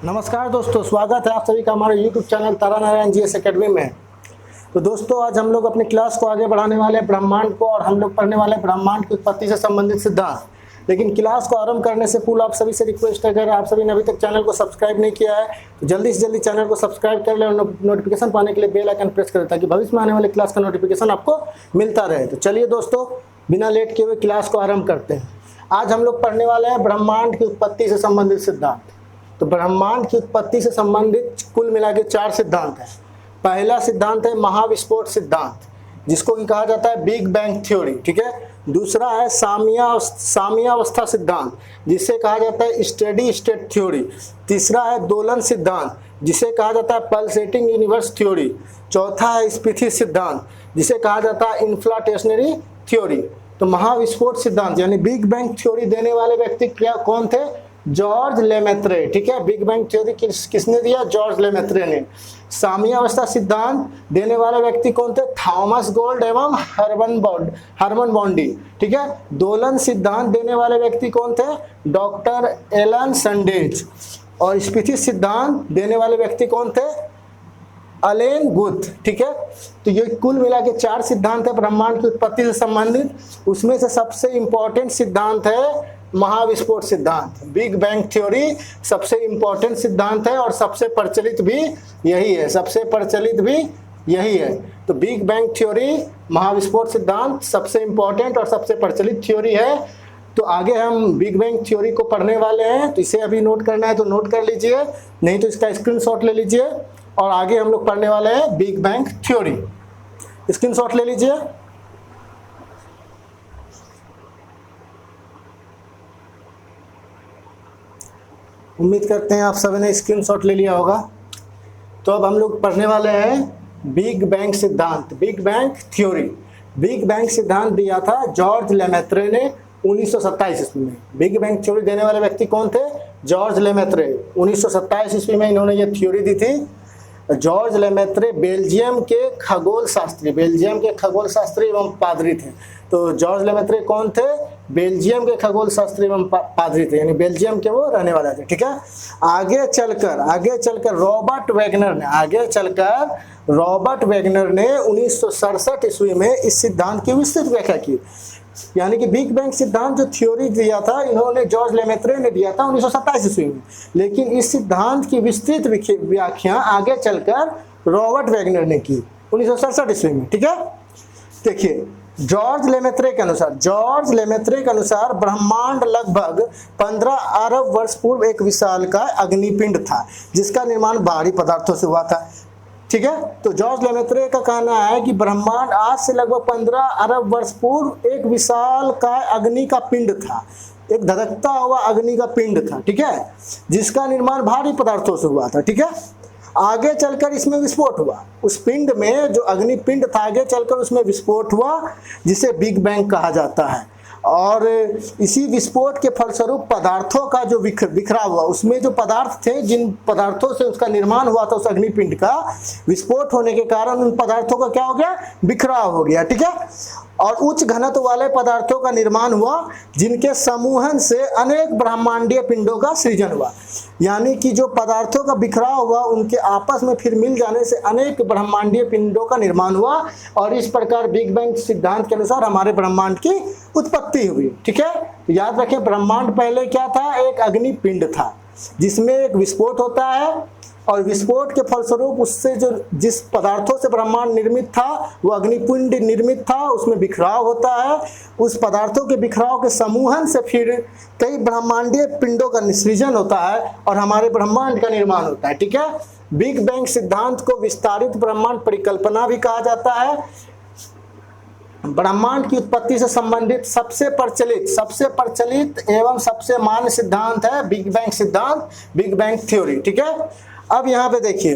नमस्कार दोस्तों, स्वागत है आप सभी का हमारे YouTube चैनल तारा नारायण जीएस एकेडमी में। तो दोस्तों, आज हम लोग अपनी क्लास को आगे बढ़ाने वाले हैं ब्रह्मांड को, और हम लोग पढ़ने वाले हैं ब्रह्मांड की उत्पत्ति से संबंधित सिद्धांत। लेकिन क्लास को आरंभ करने से पूर्व आप सभी से रिक्वेस्ट है, अगर आप सभी ने अभी तक चैनल को सब्सक्राइब नहीं किया है तो जल्दी से जल्दी चैनल को सब्सक्राइब कर लें और नोटिफिकेशन पाने के लिए बेल आइकन प्रेस करें, ताकि भविष्य में आने वाले क्लास का नोटिफिकेशन आपको मिलता रहे। तो चलिए दोस्तों, बिना लेट किए हुए क्लास को आरंभ करते हैं। आज हम लोग पढ़ने वाले हैं ब्रह्मांड की उत्पत्ति से संबंधित सिद्धांत। तो ब्रह्मांड की उत्पत्ति से संबंधित कुल मिला के 4 सिद्धांत हैं। पहला सिद्धांत है महाविस्फोट सिद्धांत, जिसको कि कहा जाता है बिग बैंग थ्योरी, ठीक है। दूसरा है साम्यावस्था सिद्धांत, जिसे कहा जाता है स्टेडी स्टेट थ्योरी। तीसरा है दोलन सिद्धांत, जिसे कहा जाता है पल्सेटिंग यूनिवर्स थ्योरी। चौथा है स्फीति सिद्धांत, जिसे कहा जाता है इन्फ्लाटेशनरी थ्योरी। तो महाविस्फोट सिद्धांत यानी बिग बैंग थ्योरी देने वाले व्यक्ति कौन थे? जॉर्ज लेमेत्रे, ठीक है। बिग बैंग थ्योरी किसने दिया? जॉर्ज लेमेत्रे ने। साम्यावस्था सिद्धांत देने वाले व्यक्ति कौन थे? थॉमस गोल्ड एवं हर्मन बॉन्डी, ठीक है। दोलन सिद्धांत देने वाले व्यक्ति कौन थे? Doctor Allan Sandage. और स्फीति सिद्धांत देने वाले व्यक्ति कौन थे? अलेन गुथ, ठीक है। तो ये कुल मिला के 4 सिद्धांत है ब्रह्मांड की उत्पत्ति से संबंधित। उसमें से सबसे इंपॉर्टेंट सिद्धांत है महाविस्फोट सिद्धांत। बिग बैंग थ्योरी सबसे इंपॉर्टेंट सिद्धांत है और सबसे प्रचलित भी यही है, सबसे प्रचलित भी यही है। तो बिग बैंग थ्योरी, महाविस्फोट सिद्धांत सबसे इंपॉर्टेंट और सबसे प्रचलित थ्योरी है। तो आगे हम बिग बैंग थ्योरी को पढ़ने वाले हैं, तो इसे अभी नोट करना है तो नोट कर लीजिए, नहीं तो इसका स्क्रीनशॉट ले लीजिए। और आगे हम लोग पढ़ने वाले हैं बिग बैंग थ्योरी। स्क्रीनशॉट ले लीजिए। उम्मीद करते हैं आप सभी ने स्क्रीनशॉट ले लिया होगा। तो अब हम लोग पढ़ने वाले हैं बिग बैंग सिद्धांत, big bang theory. Big bang सिद्धांत दिया था जॉर्ज लेमेत्रे ने 1927 ईस्वी में। बिग बैंग थ्योरी देने वाले व्यक्ति कौन थे? George Lemaître. 1927 ईस्वी में इन्होंने ये थ्योरी दी थी। जॉर्ज लेमेत्रे बेल्जियम के खगोल शास्त्री एवं पादरी थे। तो जॉर्ज लेमेत्रे कौन थे? बेल्जियम के खगोल शास्त्री एवं पादरी थे, यानी बेल्जियम के वो रहने वाले थे, ठीक है। आगे चलकर रॉबर्ट वेगनर ने 1967 ईस्वी में इस सिद्धांत की विस्तृत व्याख्या की। यानी कि बिग बैंग सिद्धांत जो थ्योरी दिया था इन्होंने जॉर्ज लेमेत्रे ने दिया था 1927 ईस्वी में, लेकिन इस सिद्धांत की विस्तृत व्याख्या आगे चलकर रॉबर्ट वेगनर ने की 1967 ईस्वी में, ठीक है। देखिए, जॉर्ज लेमेत्रे के अनुसार ब्रह्मांड लगभग 15 अरब वर्ष पूर्व एक विशालकाय अग्निपिंड था, जिसका निर्माण भारी पदार्थों से हुआ था, ठीक है। तो जॉर्ज लेमेत्रे का कहना है कि ब्रह्मांड आज से लगभग 15 अरब वर्ष पूर्व एक विशालकाय अग्नि का पिंड था, एक धधकता हुआ अग्नि का पिंड था, ठीक है, जिसका निर्माण भारी पदार्थों से हुआ था, ठीक है। आगे चलकर इसमें विस्फोट हुआ, उस पिंड में जो अग्नि पिंड था आगे चलकर उसमें विस्फोट हुआ, जिसे बिग बैंग कहा जाता है। और इसी विस्फोट के फलस्वरूप पदार्थों का जो बिखराव हुआ, उसमें जो पदार्थ थे, जिन पदार्थों से उसका निर्माण हुआ था उस अग्निपिंड का, विस्फोट होने के कारण उन पदार्थों का क्या हो गया? बिखराव हो गया, ठीक है। और उच्च घनत्व वाले पदार्थों का निर्माण हुआ, जिनके समूहन से अनेक ब्रह्मांडीय पिंडों का सृजन हुआ। यानी कि जो पदार्थों का बिखराव हुआ उनके आपस में फिर मिल जाने से अनेक ब्रह्मांडीय पिंडों का निर्माण हुआ, और इस प्रकार बिग बैंग सिद्धांत के अनुसार हमारे ब्रह्मांड की उत्पत्ति हुई, ठीक है। तो याद रखें, ब्रह्मांड पहले क्या था? एक अग्नि पिंड था, जिसमें एक विस्फोट होता है, और विस्फोट के फलस्वरूप उससे जो जिस पदार्थों से ब्रह्मांड निर्मित था वो अग्निपिंड निर्मित था, उसमें बिखराव होता है, उस पदार्थों के बिखराव के समूहन से फिर कई ब्रह्मांडीय पिंडों का सृजन होता है और हमारे ब्रह्मांड का निर्माण होता है, ठीक है। बिग बैंग सिद्धांत को विस्तारित ब्रह्मांड परिकल्पना भी कहा जाता है। ब्रह्मांड की उत्पत्ति से संबंधित सबसे प्रचलित एवं सबसे मान्य सिद्धांत है बिग बैंग सिद्धांत, बिग बैंग थ्योरी, ठीक है। अब यहाँ पे देखिए,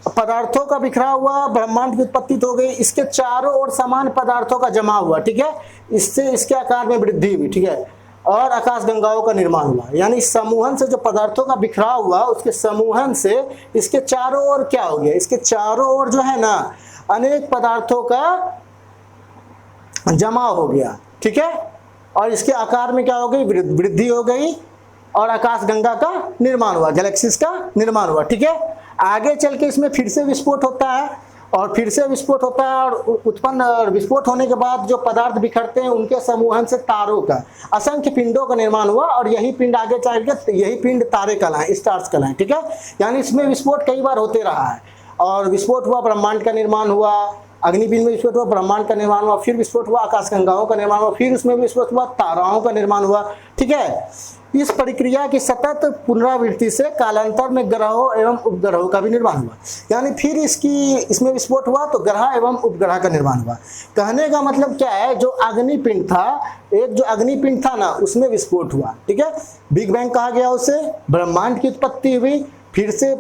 पदार्थों का बिखराव हुआ, ब्रह्मांड की उत्पत्ति हो गई, इसके चारों ओर समान पदार्थों का जमा हुआ, ठीक है, इससे इसके आकार में वृद्धि हुई, ठीक है, और आकाशगंगाओं का निर्माण हुआ। यानी समूहन से जो पदार्थों का बिखराव हुआ, उसके समूहन से इसके चारों ओर क्या हो गया? इसके चारों ओर जो है ना अनेक पदार्थों का जमा हो गया, ठीक है, और इसके आकार में क्या हो गई? वृद्धि हो गई, और आकाशगंगा का निर्माण हुआ, गैलेक्सीज का निर्माण हुआ। ठीक है, आगे चल के इसमें फिर से विस्फोट होता है और फिर से विस्फोट होता है और उत्पन्न विस्फोट होने के बाद जो पदार्थ बिखरते हैं उनके समूहन से तारों का, असंख्य पिंडों का निर्माण हुआ और यही पिंड आगे चल के यही पिंड तारे कहलाएं, स्टार्स कहलाएं। ठीक है, यानी इसमें विस्फोट कई बार होते रहा है और विस्फोट हुआ, ब्रह्मांड का निर्माण हुआ, अग्निपिंड में विस्फोट हुआ, ब्रह्मांड का निर्माण हुआ, फिर विस्फोट हुआ, आकाशगंगाओं का निर्माण हुआ, फिर उसमें विस्फोट हुआ, ताराओं का निर्माण हुआ। ठीक है, इस प्रक्रिया की सतत पुनरावृत्ति से कालांतर में ग्रहों एवं उपग्रहों का भी निर्माण हुआ। यानी फिर इसमें विस्फोट हुआ तो ग्रह एवं उपग्रह का निर्माण हुआ। कहने का मतलब क्या है, जो अग्निपिंड था, एक जो अग्निपिंड था ना, उसमें विस्फोट हुआ। ठीक है, बिग बैंग कहा गया उसे, ब्रह्मांड की उत्पत्ति हुई, फिर से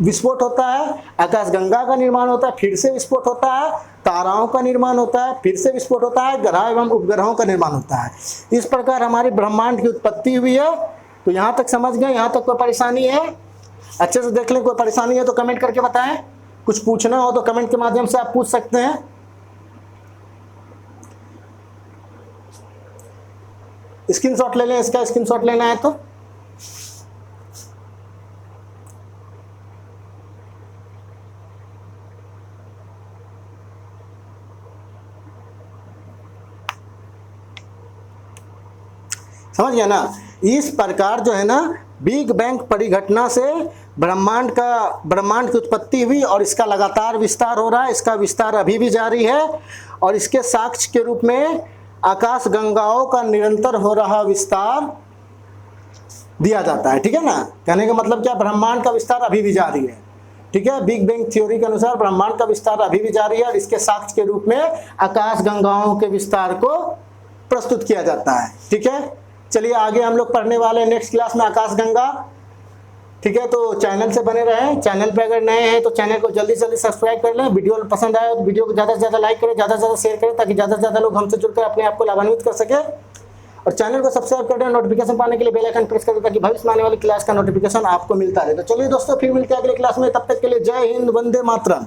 विस्फोट होता है, आकाशगंगा का निर्माण होता है, फिर से विस्फोट होता है, ताराओं का निर्माण होता है, फिर से विस्फोट होता है, ग्रह एवं उपग्रहों का निर्माण होता है। इस प्रकार हमारे ब्रह्मांड की उत्पत्ति हुई है। तो यहाँ तक समझ गए? यहाँ तक कोई परेशानी है? अच्छे से देख लें, कोई परेशानी है तो कमेंट करके बताएं। कुछ पूछना हो तो कमेंट के माध्यम से आप पूछ सकते हैं। स्क्रीनशॉट ले लें, इसका स्क्रीनशॉट लेना है तो। समझ गया ना? इस प्रकार जो है ना, बिग बैंग परिघटना से ब्रह्मांड की उत्पत्ति हुई और इसका लगातार विस्तार हो रहा है, इसका विस्तार अभी भी जारी है और इसके साक्ष्य के रूप में आकाशगंगाओं का निरंतर हो रहा विस्तार दिया जाता है। ठीक है ना? कहने का मतलब क्या, ब्रह्मांड का विस्तार अभी भी जारी है। ठीक है, बिग बैंग थ्योरी के अनुसार ब्रह्मांड का विस्तार अभी भी जारी है और इसके साक्ष्य के रूप में आकाशगंगाओं के विस्तार को प्रस्तुत किया जाता है। ठीक है, चलिए आगे हम लोग पढ़ने वाले हैं नेक्स्ट क्लास में आकाशगंगा। ठीक है, तो चैनल से बने रहें। चैनल पे अगर नए हैं तो चैनल को जल्दी से जल्दी सब्सक्राइब कर लें। वीडियो पसंद आए तो वीडियो को ज़्यादा से ज़्यादा लाइक करें, ज़्यादा से ज़्यादा शेयर करें, ताकि ज़्यादा से ज़्यादा लोग हमसे जुड़कर अपने आप को लाभान्वित कर सके। और चैनल को सब्सक्राइब कर दें, नोटिफिकेशन पाने के लिए बेल आइकन प्रेस कर दें, ताकि भविष्य में आने वाली क्लास का नोटिफिकेशन आपको मिलता रहे। तो चलिए दोस्तों, फिर मिलते हैं अगले क्लास में। तब तक के लिए जय हिंद, वंदे मातरम।